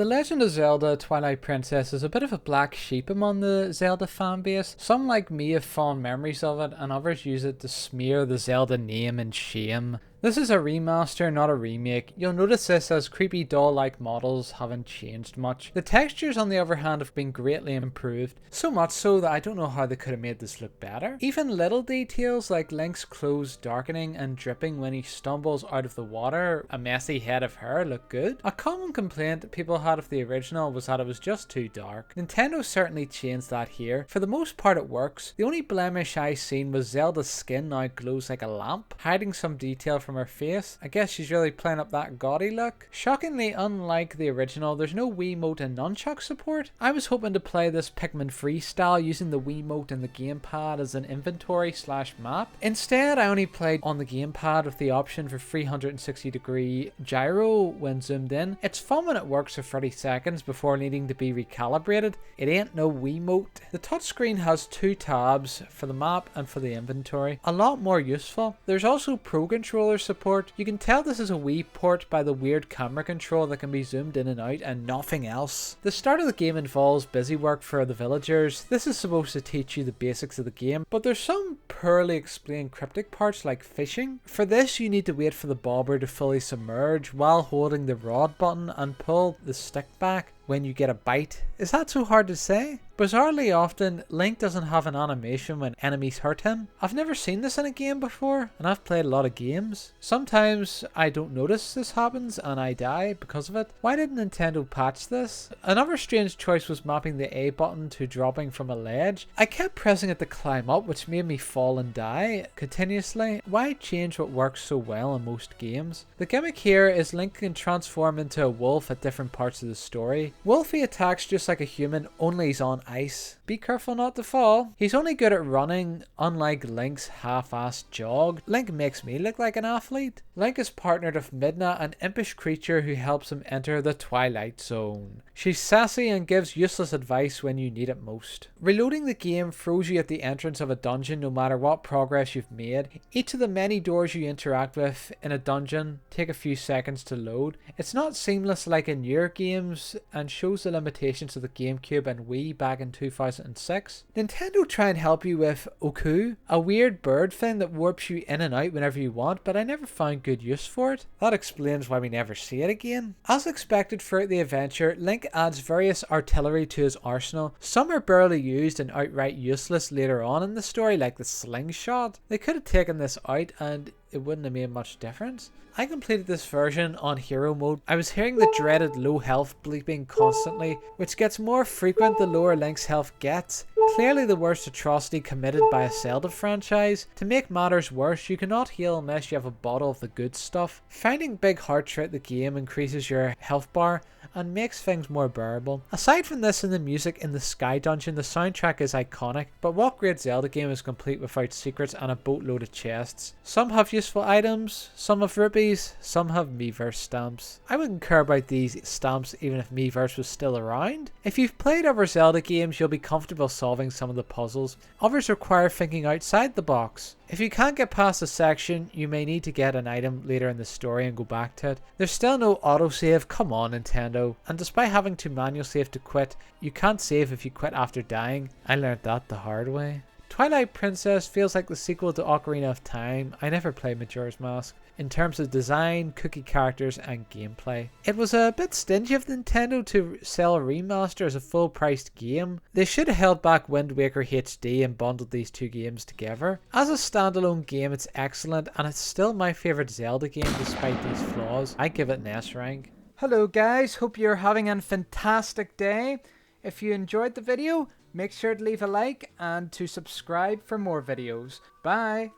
The Legend of Zelda Twilight Princess is a bit of a black sheep among the Zelda fanbase. Some like me have fond memories of it, and others use it to smear the Zelda name in shame. This is a remaster, not a remake. You'll notice this as creepy doll-like models haven't changed much. The textures on the other hand have been greatly improved, so much so that I don't know how they could have made this look better. Even little details like Link's clothes darkening and dripping when he stumbles out of the water, a messy head of hair, look good. A common complaint people had of the original was that it was just too dark. Nintendo certainly changed that here. For the most part it works. The only blemish I seen was Zelda's skin now glows like a lamp, hiding some detail from her face. I guess she's really playing up that gaudy look. Shockingly, unlike the original, there's no Wiimote and Nunchuk support. I was hoping to play this Pikmin freestyle using the Wiimote and the gamepad as an inventory / map. Instead, I only played on the gamepad with the option for 360-degree gyro when zoomed in. It's fun when it works for 30 seconds before needing to be recalibrated. It ain't no Wiimote. The touchscreen has 2 tabs for the map and for the inventory. A lot more useful. There's also Pro Controller support. You can tell this is a Wii port by the weird camera control that can be zoomed in and out and nothing else. The start of the game involves busy work for the villagers. This is supposed to teach you the basics of the game, but there's some poorly explained cryptic parts like fishing. For this you need to wait for the bobber to fully submerge while holding the rod button and pull the stick back when you get a bite. Is that so hard to say? Bizarrely often, Link doesn't have an animation when enemies hurt him. I've never seen this in a game before, and I've played a lot of games. Sometimes I don't notice this happens and I die because of it. Why didn't Nintendo patch this? Another strange choice was mapping the A button to dropping from a ledge. I kept pressing it to climb up, which made me fall and die continuously. Why change what works so well in most games? The gimmick here is Link can transform into a wolf at different parts of the story. Wolfie attacks just like a human, only he's on ice. Be careful not to fall. He's only good at running, unlike Link's half-assed jog. Link makes me look like an athlete. Link is partnered with Midna, an impish creature who helps him enter the Twilight Zone. She's sassy and gives useless advice when you need it most. Reloading the game throws you at the entrance of a dungeon no matter what progress you've made. Each of the many doors you interact with in a dungeon take a few seconds to load. It's not seamless like in newer games and shows the limitations of the GameCube and Wii back in 2006. Nintendo try and help you with Oku, a weird bird thing that warps you in and out whenever you want, but I never found good use for it. That explains why we never see it again. As expected throughout the adventure, Link adds various artillery to his arsenal. Some are barely used and outright useless later on in the story, like the slingshot. They could have taken this out and it wouldn't have made much difference. I completed this version on hero mode. I was hearing the dreaded low health bleeping constantly, which gets more frequent the lower Link's health gets. Clearly the worst atrocity committed by a Zelda franchise. To make matters worse, you cannot heal unless you have a bottle of the good stuff. Finding big hearts throughout the game increases your health bar and makes things more bearable. Aside from this and the music in the Sky Dungeon, the soundtrack is iconic, but what great Zelda game is complete without secrets and a boatload of chests? Some have useful items, some have rupees, some have Miiverse stamps. I wouldn't care about these stamps even if Miiverse was still around. If you've played other Zelda games, you'll be comfortable solving some of the puzzles. Others require thinking outside the box. If you can't get past a section, you may need to get an item later in the story and go back to it. There's still no autosave, come on Nintendo. And despite having to manual save to quit, you can't save if you quit after dying. I learned that the hard way. Twilight Princess feels like the sequel to Ocarina of Time. I never played Majora's Mask. In terms of design, cookie characters and gameplay. It was a bit stingy of Nintendo to sell a remaster as a full priced game. They should have held back Wind Waker HD and bundled these two games together. As a standalone game it's excellent and it's still my favourite Zelda game despite these flaws. I give it an S rank. Hello guys, hope you're having a fantastic day. If you enjoyed the video, make sure to leave a like and to subscribe for more videos. Bye!